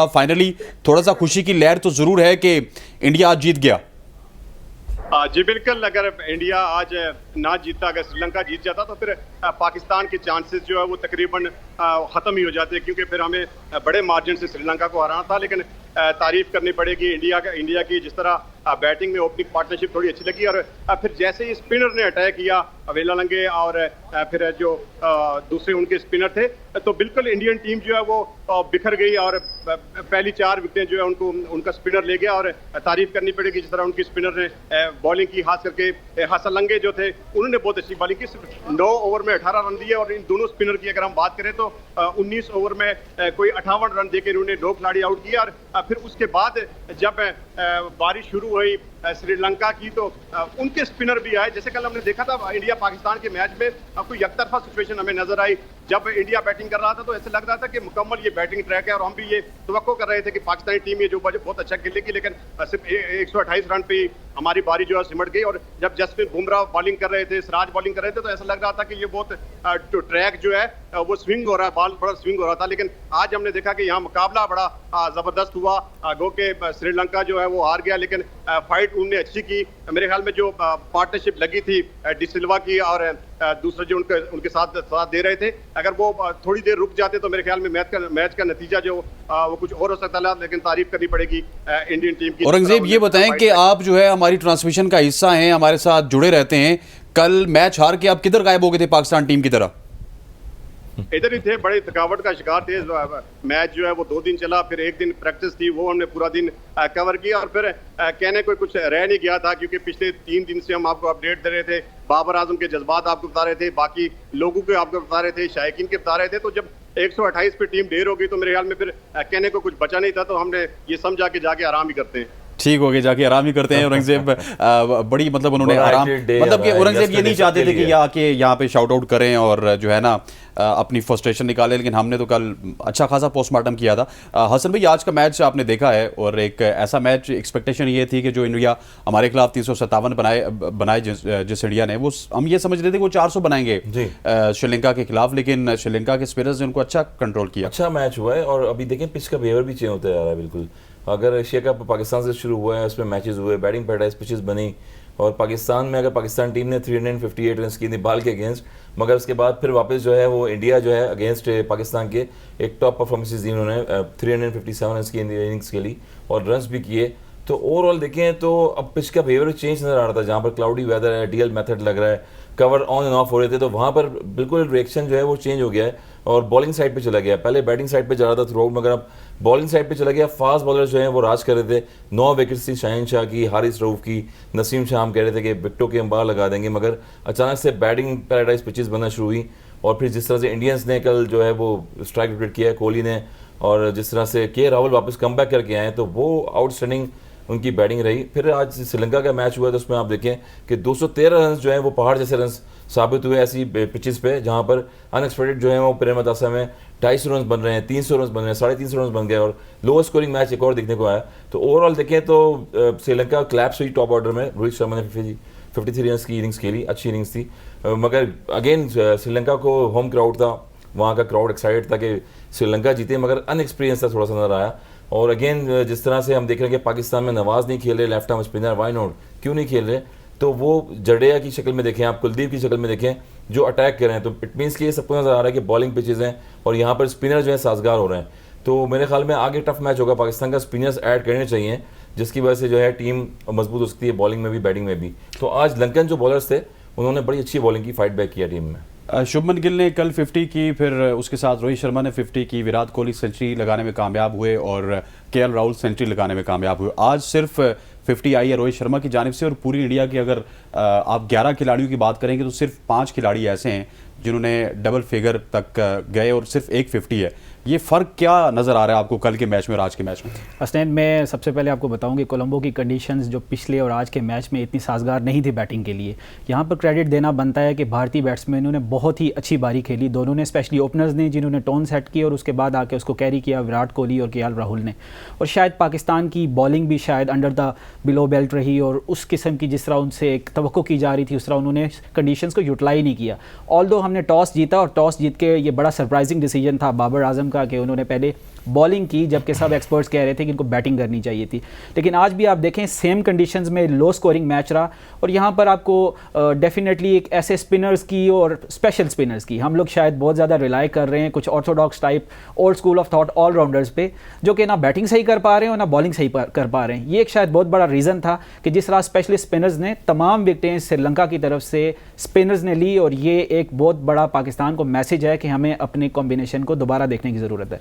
Finally थोड़ा सा खुशी की लहर तो जरूर है कि इंडिया आज जीत गया। जी बिल्कुल, अगर इंडिया आज ना जीतता, अगर श्रीलंका जीत जाता तो फिर पाकिस्तान के चांसेस जो है वो तकरीबन ख़त्म ही हो जाते, क्योंकि फिर हमें बड़े मार्जिन से श्रीलंका को हराना था। लेकिन तारीफ करनी पड़ेगी इंडिया की, जिस तरह बैटिंग में ओपनिंग पार्टनरशिप थोड़ी अच्छी लगी, और फिर जैसे ही स्पिनर ने अटैक किया वेलालंगे और फिर जो दूसरे उनके स्पिनर थे, तो बिल्कुल इंडियन टीम जो है वो बिखर गई और पहली 4 विकेटें जो है उनका स्पिनर ले गया। और तारीफ करनी पड़ेगी जिस तरह उनकी स्पिनर ने बॉलिंग की, खास करके हसलंगे जो थे उन्होंने बहुत अच्छी बॉलिंग की। सिर्फ 9 ओवर में 18 रन दिए, और इन दोनों स्पिनर की अगर हम बात करें तो 19 ओवर में कोई 58 रन देकर उन्होंने 2 खिलाड़ी आउट किया। और फिर उसके बाद जब बारिश शुरू हुई श्रीलंका की, तो उनके स्पिनर भी आए। जैसे कल हमने देखा था इंडिया पाकिस्तान के मैच में, कोई एकतरफा सिचुएशन हमें नजर आई। जब इंडिया बैटिंग कर रहा था तो ऐसे लग रहा था कि मुकम्मल ये बैटिंग ट्रैक है, और हम भी ये तवक्को कर रहे थे कि पाकिस्तानी टीम ये जो बहुत अच्छा खेलेगी। लेकिन सिर्फ 128 रन पे ही हमारी बारी जो है सिमट गई। और जब जसप्रीत बुमराह बॉलिंग कर रहे थे, सिराज बॉलिंग कर रहे थे, तो ऐसा लग रहा था कि ये बहुत ट्रैक जो है वो स्विंग हो रहा है, बॉल बड़ा स्विंग हो रहा था। लेकिन आज हमने देखा कि यहाँ मुकाबला बड़ा जबरदस्त हुआ। गो के श्रीलंका जो है वो हार गया, लेकिन फाइट उन्होंने अच्छी की। मेरे ख्याल में जो पार्टनरशिप लगी थी डिसिल्वा की और दूसरे जो उनके साथ दे रहे थे, अगर वो थोड़ी देर रुक जाते तो मेरे ख्याल में मैच का नतीजा जो वो कुछ और हो सकता था। लेकिन तारीफ करनी पड़ेगी इंडियन टीम की। औरंगजेब, ये बताएं कि आप जो है हमारी ट्रांसमिशन का हिस्सा हैं, हमारे साथ जुड़े रहते हैं। कल मैच हार के आप किधर गायब हो गए थे पाकिस्तान टीम की तरह? इधर ही थे, बड़े थकावट का शिकार थे। मैच जो है वो 2 दिन चला, फिर 1 दिन प्रैक्टिस थी, वो हमने पूरा दिन कवर किया। और फिर कहने को कुछ रह नहीं गया था, क्योंकि पिछले 3 दिन से हम आपको अपडेट दे रहे थे, बाबर आजम के जज्बात आपको बता रहे थे, बाकी लोगों के आपको बता रहे थे, शायकीन के बता रहे थे। तो जब 128 पे टीम ढेर हो गई तो मेरे ख्याल में फिर कहने को कुछ बचा नहीं था, तो हमने ये समझा कि जाके आराम ही करते हैं। ठीक हो गया, जाके आराम ही करते हैं। औरंगजेब बड़ी मतलब उन्होंने आराम, मतलब कि औरंगजेब ये नहीं चाहते थे कि आके यहाँ पे शाउट आउट करें और जो है ना अपनी फ्रस्ट्रेशन निकालें, लेकिन हमने तो कल अच्छा खासा पोस्टमार्टम किया था। हसन भाई, आज का मैच आपने देखा है, और एक ऐसा मैच एक्सपेक्टेशन ये थी कि जो इंडिया हमारे खिलाफ 357 बनाए जिस इंडिया ने, वो हम ये समझ रहे थे कि वो 400 बनाएंगे श्रीलंका के खिलाफ, लेकिन श्रीलंका के स्पिनर्स ने उनको अच्छा कंट्रोल किया। अच्छा मैच हुआ है। और अभी देखें पिच का बिहेवियर भी चेंज होता जा रहा है बिल्कुल। अगर एशिया कप पाकिस्तान से शुरू हुआ है, उसमें मैचेस हुए, बैटिंग पैराडाइज पिचेस बनी, और पाकिस्तान में अगर पाकिस्तान टीम ने 358 रन की नेपाल के अगेंस्ट, मगर उसके बाद फिर वापस जो है वो इंडिया जो है अगेंस्ट पाकिस्तान के एक टॉप परफॉर्मेंसेस दी उन्होंने, 357 रन की इनिंग्स खेली और रन्स भी किए। तो ओवरऑल देखें तो अब पिच का बिहेवियर चेंज नजर आ रहा था। जहाँ पर क्लाउडी वेदर है, डीएल मेथड लग रहा है, कवर ऑन एंड ऑफ हो रहे थे, तो वहाँ पर बिल्कुल रिएक्शन जो है वो चेंज हो गया है और बॉलिंग साइड पे चला गया। पहले बैटिंग साइड पे जा रहा था थ्रू आउट, मगर अब बॉलिंग साइड पे चला गया। फास्ट बॉलर्स जो हैं वो राज कर रहे थे। 9 विकेट्स थी शाहीन शाह की, हारिस रऊफ की, नसीम शाह। हम कह रहे थे कि विकेटों के अंबार लगा देंगे, मगर अचानक से बैटिंग पैराडाइज पिचेस बनना शुरू हुई। और फिर जिस तरह से इंडियंस ने कल जो है वो स्ट्राइक विकेट किया है कोहली ने, और जिस तरह से के राहुल वापस कम बैक करके आए, तो वो आउटस्टैंडिंग उनकी बैटिंग रही। फिर आज श्रीलंका का मैच हुआ तो उसमें आप देखें कि 213 रन जो हैं वो पहाड़ जैसे रन साबित हुए ऐसी पिचेस पे, जहां पर अनएक्सपेक्टेड जो है वो प्रेमदासा में 250 रन बन रहे हैं, 300 रन बन रहे हैं, 350 रन बन गए, और लोअर स्कोरिंग मैच एक और देखने को आया। तो ओवरऑल देखें तो श्रीलंका क्लैप्स हुई टॉप ऑर्डर में। रोहित शर्मा ने 53 रन की इनिंग्स खेली, अच्छी इनिंग्स थी, मगर अगेन श्रीलंका को होम क्राउड था, वहाँ का क्राउड एक्साइटेड था कि श्रीलंका जीते, मगर अनएक्सपीरियंस था थोड़ा सा नजर आया। और अगेन जिस तरह से हम देख रहे हैं कि पाकिस्तान में नवाज नहीं खेल रहे, left arm spinner, why not, क्यों नहीं खेल रहे? तो वो जडेजा की शक्ल में देखें, आप कुलदीप की शक्ल में देखें जो अटैक कर रहे हैं, तो इट मीन्स कि ये सबको नजर आ रहा है कि बॉलिंग पिचेज हैं और यहाँ पर स्पिनर जो है साजगार हो रहे हैं। तो मेरे ख्याल में आगे टफ मैच होगा, पाकिस्तान का स्पिनर्स ऐड करने चाहिए, जिसकी वजह से जो है टीम मजबूत हो सकती है, बॉलिंग में भी बैटिंग में भी। तो आज लंकन जो बॉलर्स थे उन्होंने बड़ी अच्छी बॉलिंग की, फाइट बैक किया टीम में। शुभमन गिल ने कल 50 की, फिर उसके साथ रोहित शर्मा ने 50 की, विराट कोहली सेंचुरी लगाने में कामयाब हुए और केएल राहुल सेंचुरी लगाने में कामयाब हुए। आज सिर्फ 50 आई है रोहित शर्मा की जानिब से, और पूरी इंडिया की अगर आप 11 खिलाड़ियों की बात करेंगे तो सिर्फ 5 खिलाड़ी ऐसे हैं जिन्होंने डबल फिगर तक गए और सिर्फ एक 50 है। ये फ़र्क क्या नज़र आ रहा है आपको कल के मैच में और आज के मैच में? हसनैन, मैं सबसे पहले आपको बताऊं कि कोलंबो की कंडीशंस जो पिछले और आज के मैच में इतनी साजगार नहीं थी बैटिंग के लिए। यहाँ पर क्रेडिट देना बनता है कि भारतीय बैट्समैनों ने बहुत ही अच्छी बारी खेली, दोनों ने, स्पेशली ओपनर्स ने जिन्होंने टोन सेट की और उसके बाद आके उसको कैरी किया विराट कोहली और केएल राहुल ने। और शायद पाकिस्तान की बॉलिंग भी शायद अंडर द बिलो बेल्ट रही, और उस किस्म की जिस तरह उनसे एक तवक्को की जा रही थी उस तरह उन्होंने कंडीशंस को यूटिलाइज नहीं किया। ऑल्दो हमने टॉस जीता और टॉस जीत के ये बड़ा सरप्राइजिंग डिसीजन था बाबर आजम का कि उन्होंने पहले बॉलिंग की, जबकि सब एक्सपर्ट्स कह रहे थे कि इनको बैटिंग करनी चाहिए थी। लेकिन आज भी आप देखें सेम कंडीशंस में लो स्कोरिंग मैच रहा और यहाँ पर आपको डेफिनेटली एक ऐसे स्पिनर्स की और स्पेशल स्पिनर्स की हम लोग शायद बहुत ज़्यादा रिलाई कर रहे हैं कुछ Orthodox type old school of thought allrounders पे, जो कि ना बैटिंग सही कर पा रहे हैं और ना बॉलिंग सही कर पा रहे हैं। ये एक शायद बहुत बड़ा रीज़न था कि जिस तरह स्पेशलिस्ट स्पिनर्स ने तमाम विकेटें श्रीलंका की तरफ से स्पिनर्स ने ली, और ये एक बहुत बड़ा पाकिस्तान को मैसेज है कि हमें अपने कॉम्बिनेशन को दोबारा देखने की ज़रूरत है।